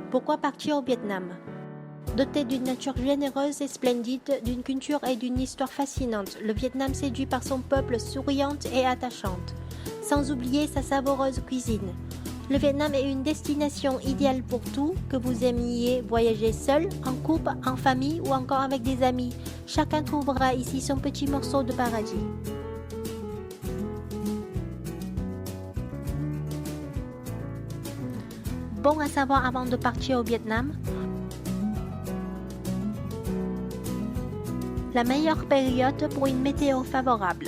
Pourquoi partir au Vietnam? Doté d'une nature généreuse et splendide, d'une culture et d'une histoire fascinante, le Vietnam séduit par son peuple souriante et attachante, sans oublier sa savoureuse cuisine. Le Vietnam est une destination idéale pour tout, que vous aimiez voyager seul, en couple, en famille ou encore avec des amis. Chacun trouvera ici son petit morceau de paradis. Bon à savoir avant de partir au Vietnam, la meilleure période pour une météo favorable.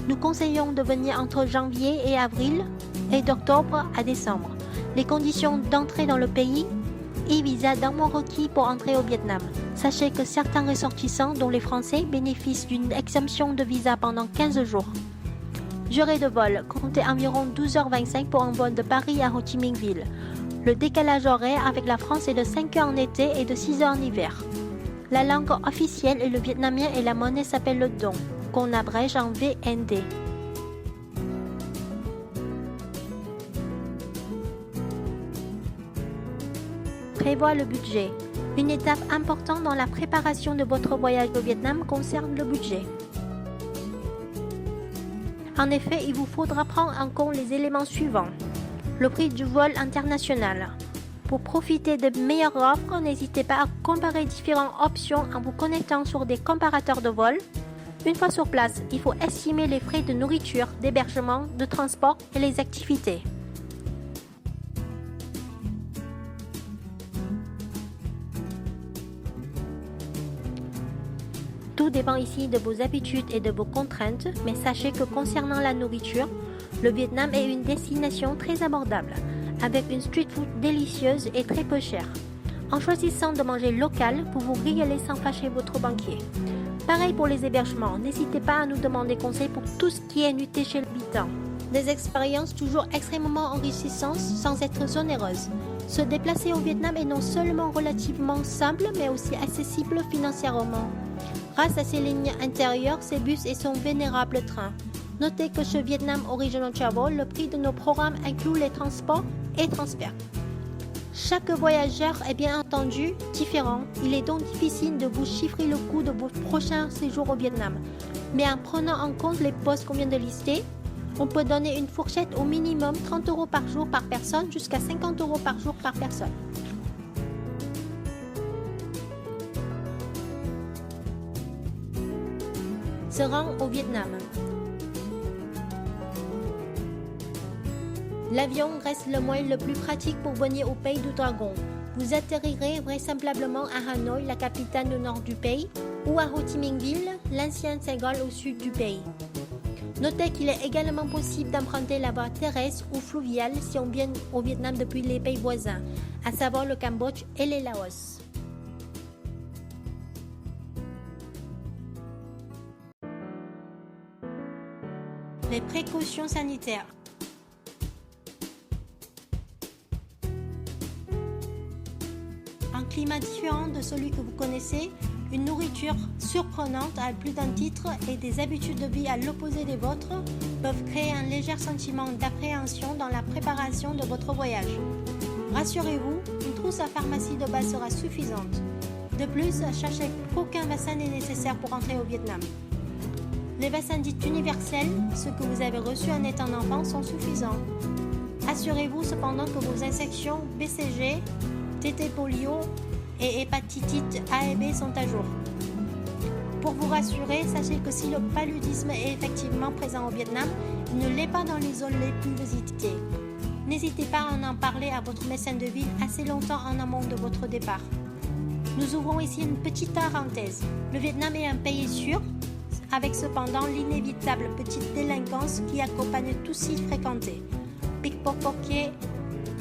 Nous conseillons de venir entre janvier et avril et d'octobre à décembre. Les conditions d'entrée dans le pays, e-visa dans mon requis pour entrer au Vietnam. Sachez que certains ressortissants, dont les Français, bénéficient d'une exemption de visa pendant 15 jours. Durée de vol, comptez environ 12h25 pour un vol de Paris à Ho Chi Minh Ville. Le décalage horaire avec la France est de 5 heures en été et de 6 heures en hiver. La langue officielle est le vietnamien et la monnaie s'appelle le dong, qu'on abrège en VND. Prévoit le budget. Une étape importante dans la préparation de votre voyage au Vietnam concerne le budget. En effet, il vous faudra prendre en compte les éléments suivants. Le prix du vol international. Pour profiter de meilleures offres, n'hésitez pas à comparer différentes options en vous connectant sur des comparateurs de vol. Une fois sur place, il faut estimer les frais de nourriture, d'hébergement, de transport et les activités. Tout dépend ici de vos habitudes et de vos contraintes, mais sachez que concernant la nourriture, le Vietnam est une destination très abordable, avec une street food délicieuse et très peu chère. En choisissant de manger local, vous vous régalez sans fâcher votre banquier. Pareil pour les hébergements, n'hésitez pas à nous demander conseil pour tout ce qui est nuitée chez l'habitant. Des expériences toujours extrêmement enrichissantes sans être onéreuses. Se déplacer au Vietnam est non seulement relativement simple, mais aussi accessible financièrement. Grâce à ses lignes intérieures, ses bus et son vénérable train. Notez que chez Vietnam Original Travel, le prix de nos programmes inclut les transports et transferts. Chaque voyageur est bien entendu différent, il est donc difficile de vous chiffrer le coût de votre prochain séjour au Vietnam. Mais en prenant en compte les postes qu'on vient de lister, on peut donner une fourchette au minimum 30 € par jour par personne jusqu'à 50 € par jour par personne. Se rend au Vietnam. L'avion reste le moyen le plus pratique pour venir au pays du dragon. Vous atterrirez vraisemblablement à Hanoï, la capitale du nord du pays, ou à Ho Chi Minh Ville, l'ancienne Saigon au sud du pays. Notez qu'il est également possible d'emprunter la voie terrestre ou fluviale si on vient au Vietnam depuis les pays voisins, à savoir le Cambodge et le Laos. Les précautions sanitaires. Un climat différent de celui que vous connaissez, une nourriture surprenante à plus d'un titre et des habitudes de vie à l'opposé des vôtres peuvent créer un léger sentiment d'appréhension dans la préparation de votre voyage. Rassurez-vous, une trousse à pharmacie de base sera suffisante. De plus, sachez qu'aucun vaccin n'est nécessaire pour entrer au Vietnam. Les vaccins dits universels, ceux que vous avez reçus en étant enfant, sont suffisants. Assurez-vous cependant que vos infections BCG, TT polio et hépatite A et B sont à jour. Pour vous rassurer, sachez que si le paludisme est effectivement présent au Vietnam, il ne l'est pas dans les zones les plus visitées. N'hésitez pas à en parler à votre médecin de ville assez longtemps en amont de votre départ. Nous ouvrons ici une petite parenthèse. Le Vietnam est un pays sûr, avec cependant l'inévitable petite délinquance qui accompagne tout site fréquenté. Pickpocket,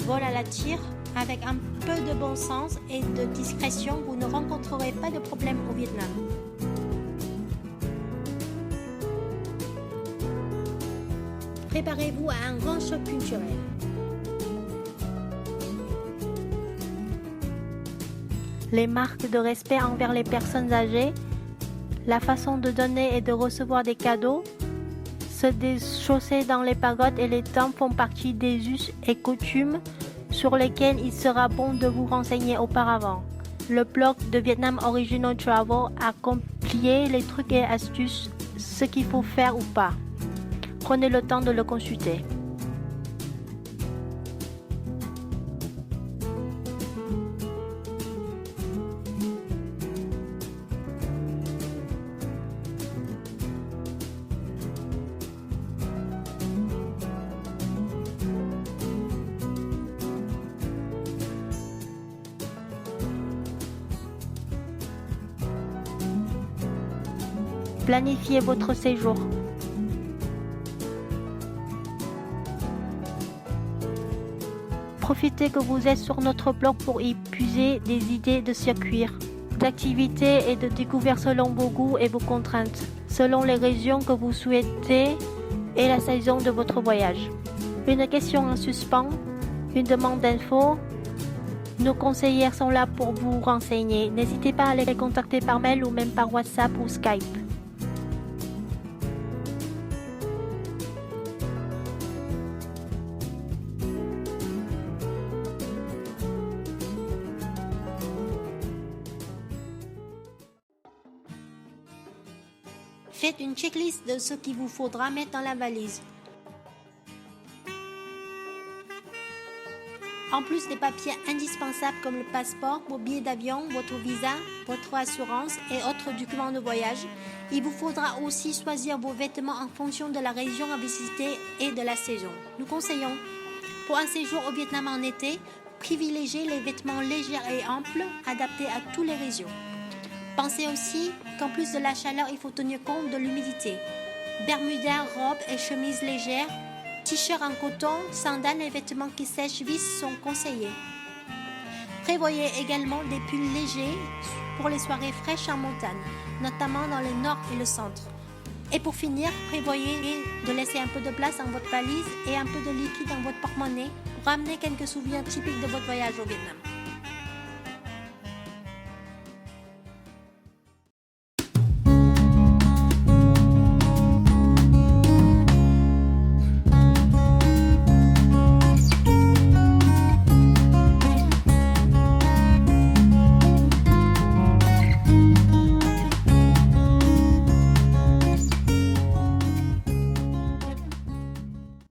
vol à la tire, avec un peu de bon sens et de discrétion, vous ne rencontrerez pas de problème au Vietnam. Préparez-vous à un grand choc culturel. Les marques de respect envers les personnes âgées, la façon de donner et de recevoir des cadeaux, se déchausser dans les pagodes et les temples font partie des us et coutumes sur lesquels il sera bon de vous renseigner auparavant. Le blog de Vietnam Original Travel a compilé les trucs et astuces, ce qu'il faut faire ou pas. Prenez le temps de le consulter. Planifiez votre séjour. Profitez que vous êtes sur notre blog pour y puiser des idées de circuits, d'activités et de découvertes selon vos goûts et vos contraintes, selon les régions que vous souhaitez et la saison de votre voyage. Une question en suspens, une demande d'infos. Nos conseillères sont là pour vous renseigner. N'hésitez pas à les contacter par mail ou même par WhatsApp ou Skype. Faites une checklist de ce qu'il vous faudra mettre dans la valise. En plus des papiers indispensables comme le passeport, vos billets d'avion, votre visa, votre assurance et autres documents de voyage, il vous faudra aussi choisir vos vêtements en fonction de la région à visiter et de la saison. Nous conseillons, pour un séjour au Vietnam en été, privilégiez les vêtements légers et amples, adaptés à toutes les régions. Pensez aussi qu'en plus de la chaleur, il faut tenir compte de l'humidité. Bermudas, robes et chemises légères, t-shirts en coton, sandales et vêtements qui sèchent vite sont conseillés. Prévoyez également des pulls légers pour les soirées fraîches en montagne, notamment dans le nord et le centre. Et pour finir, prévoyez de laisser un peu de place dans votre valise et un peu de liquide dans votre porte-monnaie pour ramener quelques souvenirs typiques de votre voyage au Vietnam.